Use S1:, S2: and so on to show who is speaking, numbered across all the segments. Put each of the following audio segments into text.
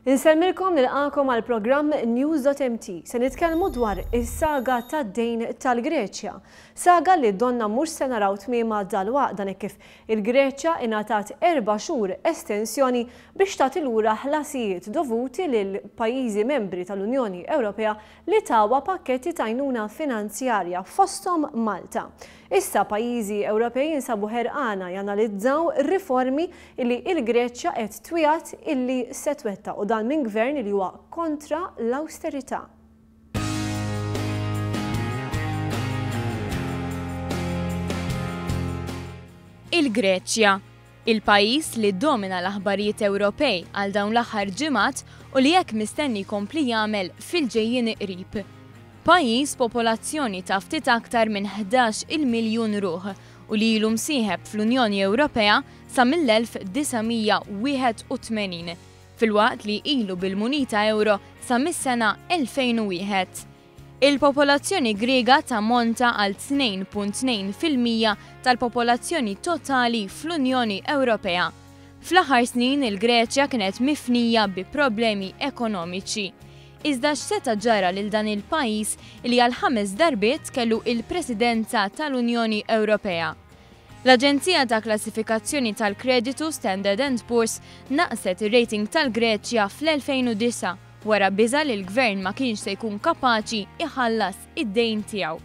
S1: Insemmilkom nilqakom għal programm News.mt. Se nitkellmu dwar is-saga tad-dejn tal-Greċja. Saga li donna mhux se naraw tmiema dalwaqt dan kif il-Greċja ingħatat 4 xhur estensjoni biex tagħti lura ħlasijiet dovuti lil pajjiżi membri tal-Unjoni Ewropea li tawa pakketti ta' għajnuna finanzjarja fosthom Malta. Issa pajjiżi Ewropej jinsabu ħerqana janalizzaw riformi illi il-Greċja qed twiegħat illi se twettaq u dan minn gvern li huwa kontra l-awsterità.
S2: Il-Greċja, il-pajjiż li ddomina l-aħbarijiet Ewropej għal dawn l-aħħar ġimgħat u li hekk mistenni jkompli jagħmel fil-ġejjien qrib. Pajjiż popolazzjoni ta' ftit aktar minn 11 miljun ruħ u li ilu msieħeb fl-Unjoni Ewropea sa mill-1981 fil-waqt li ilu bil-munita euro sa mis-sena 2001. Il-popolazzjoni Griega tammonta għal 2.2% tal-popolazzjoni totali fl-Unjoni Ewropea. Fl-aħħar snin il-Greċja kienet mifnija bi problemi ekonomiċi. Iżda x'seta ġara lil dan il-pajjiż li għal 5 darbiet kellu il-Presidenza tal-Unjoni Ewropea. L-Aġenzija ta' Klassifikazzjoni tal-Kreditu Standard & Poor's naqset ir-rating tal-Greċja fl-2009 wara biża li l-gvern ma kienx se jkun kapaċi iħallas id-dejn tiegħu.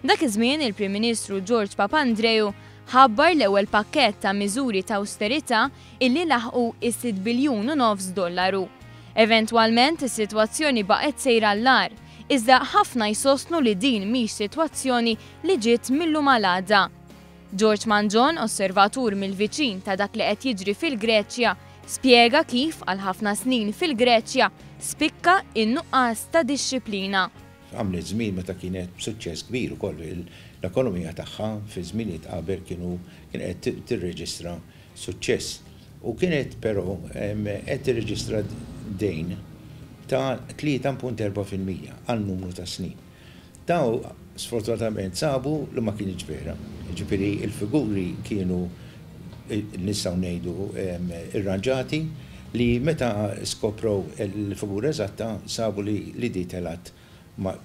S2: Dak iż-żmien il-Prim Ministru George Papandreou ħabbar l-ewwel pakkett ta' miżuri ta' awsterità illi laħqu $6.5 biljun. Eventwalment is-sitwazzjoni baqgħet sejra l-lar, iżda ħafna jsostnu li din mhix sitwazzjoni li ġiet millu malada. George Manjon, osservatur mill-viċin ta' dak li qed jiġri fil-Greċja, spjega kif għal ħafna snin fil-Greċja spikka in-nuqqas ta' dixxiplina.
S3: Għamlet żmien meta kienet b'suċċess kbir ukoll l-ekonomija tagħha fi żminijiet qabel kienet tirreġistra suċċess. U kienet però qed tirreġistra dejn ta' 3.4% għal numru ta' snin. Daw sfortunatament sabu li ma kienx vera. Ġifieri il-figuri kienu nistgħu ngħidu irranġati li meta skoprow il-figura eżatta sabu li di telat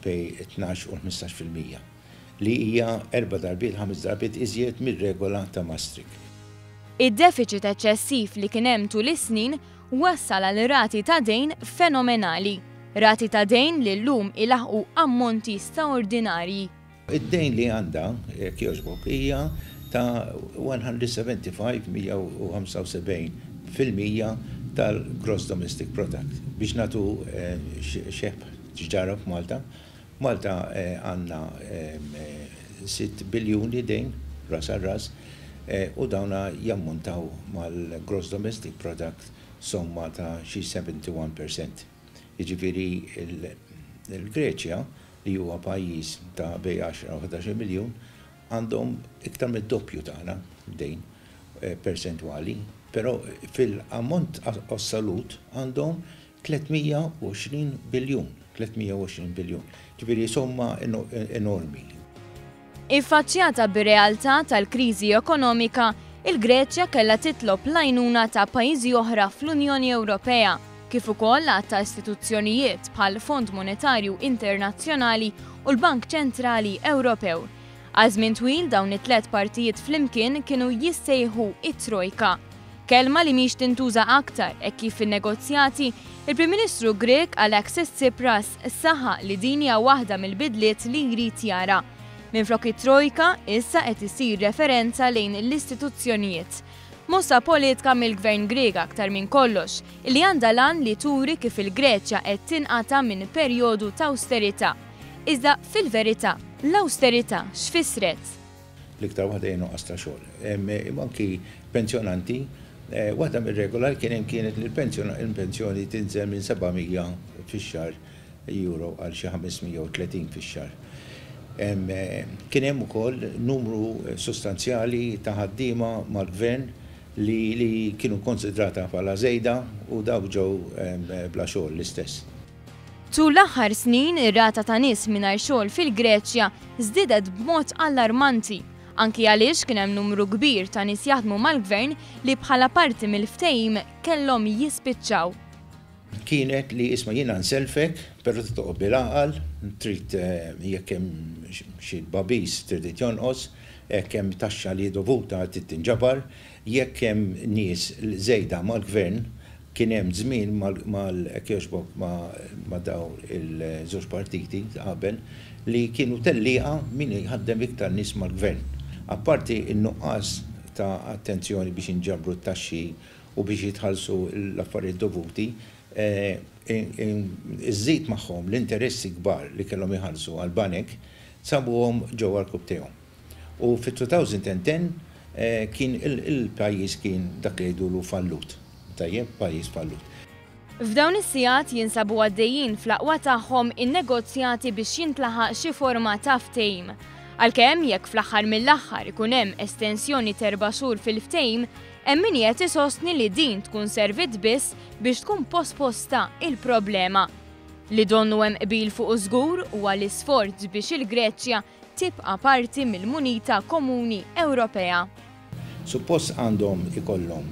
S3: bej 12 u 15% li hija 4 darbiet 5 darbiet iżjed mir-regola ta' Maastricht.
S2: Id-deficit eċċessiv li kien hemm tul is-snin wassal għal rati ta' dejn fenomenali. Rati ta' dejn li llum ilaħqu ammonti straordinarji.
S3: Id-dejn li għandha jogħġbok hija ta' 175% tal-Gross Domestic Product. Biex nagħtu xeħb ġara f'Malta. Malta għandna 6 biljuni dejn ras għal ras u dawna jammontaw mal-Gross Domestic Product somma ta' xi 71%. Jiġifieri il-Greċja li huwa pajjiż ta' bej 10 u 11 miljun għandhom iktar mid-doppju tagħna dejn persentwali, però fil-ammont assolut għandhom 320 biljun. Ġifieri somma enormi.
S2: Iffaċċjata bir-realtà tal-kriżi ekonomika, il-Greċja kellha titlob l-għajnuna ta' pajjiżi oħra fl-Unjoni Ewropea, kif ukoll ta' istituzzjonijiet bħal Fond Monetarju Internazzjonali u l-Bank Ċentrali Ewropew. Għażmien twil dawn it-tliet partijiet flimkien kienu jissejħu it-Trojka. Kelma li mhix tintuża aktar hekk kif fin-negozjati, il-Prim Ministru Grek Alexis Tsipras saħaq li din hija waħda mill-bidliet li jrid jara. Minflok it-Trojka issa qed isir referenza lejn l-istituzzjonijiet. Mossa politika mill-Gvern Grieg aktar minn kollox, li għandha lan li turi kif il-Greċja qed tinqata minn perjodu ta' awsterità. Iżda fil-verità, l-awsterità x'fissret?
S3: L-iktar waħda nuqqas ta' xogħol. Anki pensjonanti, waħda mir-regolari kienet li l-pensjoni tinżel minn 700 fix-xahar euro għal xi 530 fix-xahar. Kien hemm ukoll numru sostanzjali ta' ħaddiema mal-gvern li kienu konsidrata bħala żejda u daw ġew bla xogħol l-istess.
S2: Tul l-aħħar snin ir-rata ta' nies mingħajr xogħol fil-Greċja żdiedet b'mod allarmanti, anki għaliex kien hemm numru kbir ta' nies jaħdmu mal-gvern li bħala parti mill-ftehim kellhom jispiċċaw.
S3: kienet li isma jiena nselfek, però titoqgħod bil-aqal, trid jekk hemm xi babis trid jonqos, jekk hemm taxxa li dovuta trid tinġabar, jekk hemm nies żejda mal-gvern, kien hemm żmien mal-kjoxbok ma' daw il-żewġ partiti qabel li kienu tellieqa min jħaddem iktar nies mal-gvern. Apparti n-nuqqas ta' attenzjoni biex inġabru t-taxxi u biex jitħallsu l-affarijiet dovuti, iż-żid magħhom l-interessi kbar li kellhom iħallsu għall-banek sabuhom ġewwa l-kub tiegħhom. U fit-2010 kien il-pajjiż kien dak li jgħidulu fallut. Tajjeb, pajjiż fallut.
S2: F'dawn is-sigħat jinsabu għaddejjin fl-aqwa tagħhom in-negozjati biex jintlaħaq xi forma ta' ftehim. Għalkemm jekk fl-aħħar mill-aħħar ikun hemm estensjoni ta' 4 xhur fil-ftehim, hemm min qed isostni li din tkun servit biss biex tkun posposta il-problema. Li donnu hemm qbil fuq żgur huwa l-isforz biex il-Greċja tibqa' parti mill-Munita Komuni Ewropea.
S3: Suppost għandhom ikollhom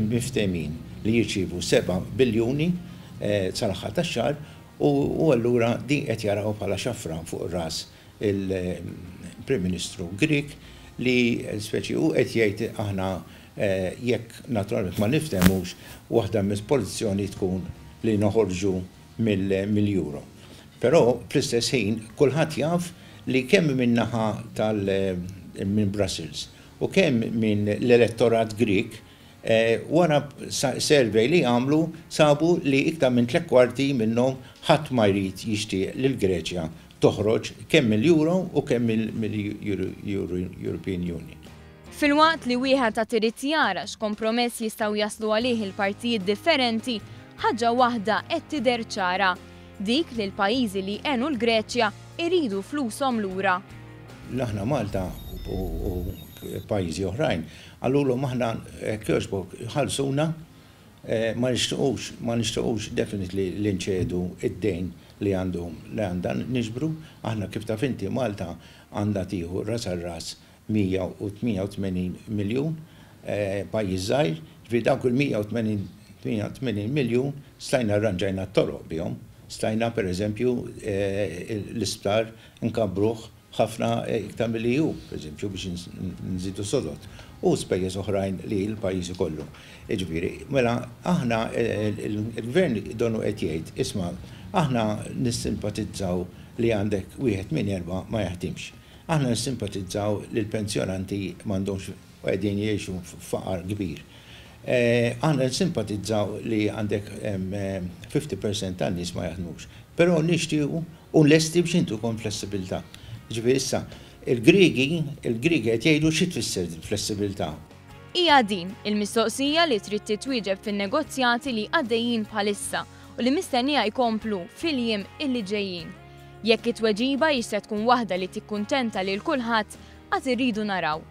S3: miftehmin li jirċievu 7 biljuni sal-aħħar tax-xahar u allura din qed jaraw bħala xafra fuq ras il-Prim Ministru Grik li speċi u qed jgħid aħna jekk naturalment ma niftehmux waħda mis-pożizzjoni tkun li noħorġu mill-euro. Però fl-istess ħin kulħadd jaf li kemm min-naħa minn Brussels u kemm minn l-elettorat Grik wara survey li għamlu sabu li iktar minn 3/4 minnhom ħadd ma jrid jixtieq lil Greċja toħroġ kemm mill-Euro u kemm mill-European Union.
S2: Fil-waqt li wieħed ta' irid jara x'kompromess jistgħu jaslu għalih il-partijiet differenti, ħaġa waħda qed tidher ċara, dik li l-pajjiżi li għenu l-Greċja iridu flushom lura.
S3: Aħna Malta u pajjiżi oħrajn għallulhom aħna kjoġbok ħallsuna ma nixtiequx definitely li nċedu id-dejn li għandha niġbru, aħna kif taf inti Malta għandha tieħu ras ar-ras 188 miljun pajjiż żgħir, ġifieri dawk il-188 miljun stajna rranġajna t-toroq bihom, stajna pereżempju l-isptar nkabruh ħafna iktar milli pereżempju biex nżidu sodot u spejjeż oħrajn li l-pajjiż ikollu. Ġifieri, mela aħna il-gvern donu qed jgħid, isma' aħna nissimpatizzaw li għandek wieħed minn 4 ma jaħdimx. Aħna nissimpatizzaw li l-pensjonanti m'għandhomx qegħdin jgħixu f'faqar kbir. Aħna nissimpatizzaw li għandek 50% tan-nies ma jaħdmux. Però nixtiequ u lesti biex intukom flessibilità. Ġifieri issa, il-Griegi qed jgħidu xi tfisser flessibilità.
S2: Hija din il-mistoqsija li trid titwieġeb fin-negozjati li għaddejjin bħalissa u li mistennija jkomplu fil-jiem illi ġejjin. Jekk it-tweġiba jista' tkun waħda li tikkuntenta lil kulħadd għad irridu naraw.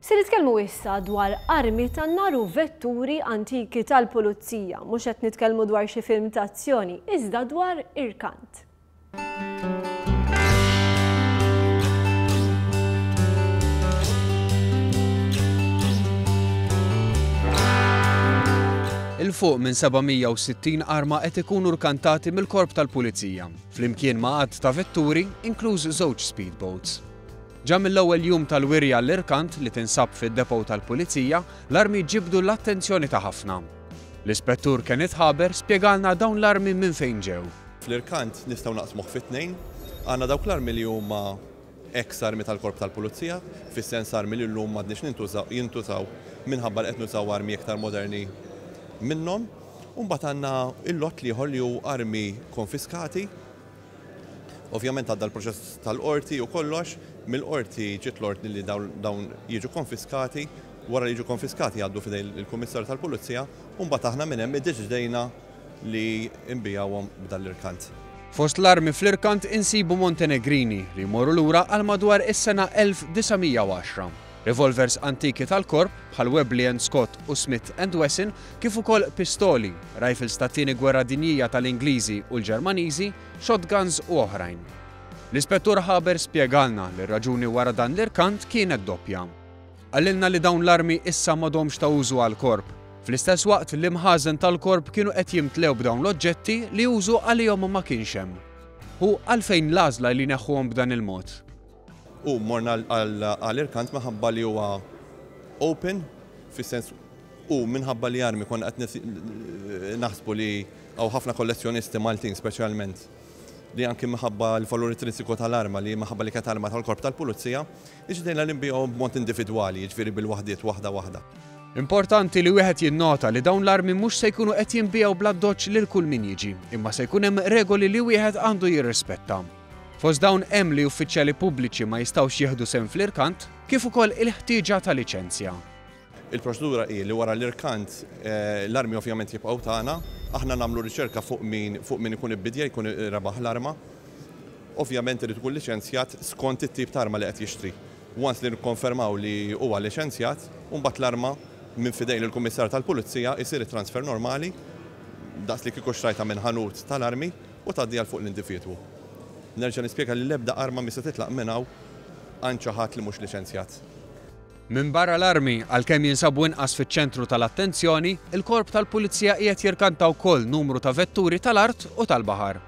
S1: Se nitkellmu issa dwar armi tan-nar u vetturi antiki tal-pulizija, mhux qed nitkellmu dwar xi film ta' azzjoni, iżda dwar irkant.
S4: Il-fuq minn 760 arma qed ikunu rkantati mill-korp tal-pulizija, flimkien ma' għadd ta' vetturi, inkluż żewġ speedboats. Ġa mill-ewwel jum tal-wirja l-irkant li tinsab fid-depo tal-pulizija, l-armi ġibdu l-attenzjoni ta' ħafna. L-ispettur Kenneth Haber spjegalna dawn l-armi minn fejn ġew.
S5: Fl-irkant nistgħu naqsmuh fit-tnejn, għandna dawk l-armi li huma ex armi tal-korp tal-pulizija, fis-sens armi li llum m'għadniex jintużaw minħabba li qed nużaw armi iktar moderni minnhom, u mbagħad għandna il-lott ieħor li hu armi konfiskati. Ovvjament għadda l-proċess tal-qorti u kollox, mill-qorti ġiet l-ordni li dawn jiġu konfiskati, wara li jiġu konfiskati għaddu fidej il-Kummissarju tal-Pulizija, u mbagħad aħna minn hemm iddeċidejna li nbijawhom b'dan l-irkant.
S4: Fost l-armi fl-irkant insibu Montenegrini li jmorru lura għal madwar is-sena 1910. Revolvers antiki tal-korp bħal Webley & Scott u Smith & Wesson kif ukoll pistoli, rifles ta' tieni gwerra dinjija tal-Ingliżi u l-Ġermaniżi, shotguns u oħrajn. L-Ispettur Haber spjegalna li r-raġuni wara dan l-irkant kienet doppja. Għallilna li dawn l-armi issa m'għadhomx ta' użu għall-korp. Fl-istess waqt l-imħażen tal-korp kienu qed jimtlew b'dawn l-oġġetti li użu għalihom ma kienx hemm. U għalfejn l-għażla li neħħuhom b'dan il-mod?
S5: U morna għall-irkant minħabba li huwa open, fis-sens u minħabba li armi konna qed naħsbu li għaw ħafna kollezzjonisti Maltin speċjalment li anki minħabba l-valur intrinsiku tal-arma li minħabba li kienet arma tal-korp tal-pulizija, iġdejna li nbijgħu b'mod individwali, jiġifieri bil-waħdiet waħda.
S4: Importanti li wieħed jinnota li dawn l-armi mhux se jkunu qed jinbiegħu bla doċċ lil kull min jiġi, imma se jkun hemm regoli li wieħed għandu jirrispetta. Fost dawn hemm li uffiċjali pubbliċi ma jistgħux jieħdu sehem fl-irkant, kif ukoll il-ħtieġa ta' liċenzja.
S5: Il-proċedura hi li wara l-irkant l-armi ovvjament jibqgħu tagħna, aħna nagħmlu riċerka fuq min ikun ibidja jkun rebaħ l-arma. Ovvjament irid ikun liċenzjat skont it-tip ta' arma li qed jixtri. Once li nikkonfermaw li huwa liċenzjat, u mbagħad l-arma minn fidejn il-kummissar tal-pulizija jsir it-transfer normali daqs li kieku xtrajta minn ħanut tal-armi u tgħaddiha fuq l-individwu. Nerġa' nispjega li l-ebda arma mi se titlaq minn hawn għand xi ħadd li mhux liċenzjat.
S4: Minn barra l-armi għalkemm jinsabu inqas fiċ-ċentru tal-attenzjoni, il-korp tal-pulizija qiegħed jirkanta wkoll numru ta' vetturi tal-art u tal-baħar.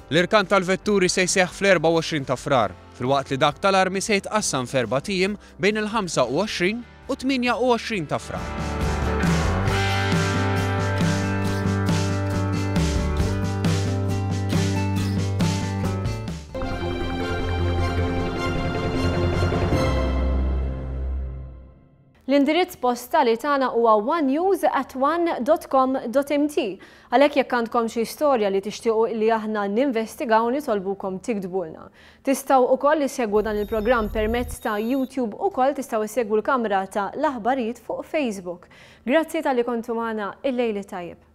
S4: L-irkant tal-vetturi se jseħħ fl-24 ta' frar, filwaqt li dak tal-armi se jitqassam f'4 tiem bejn il-25 u 28 ta' frar.
S1: L-indirizz postali tagħna huwa onenews@one.com.mt. Għalhekk jekk għandkom xi storja li tixtiequ li aħna ninvestigaw nitolbukom tiktbulna. Tistgħu wkoll isegwu dan il-programm permezz ta' YouTube ukoll tistgħu isegwu l-kamra ta' l-aħbarijiet fuq Facebook. Grazzi tal-li kontu magħna il-lejli tajjeb.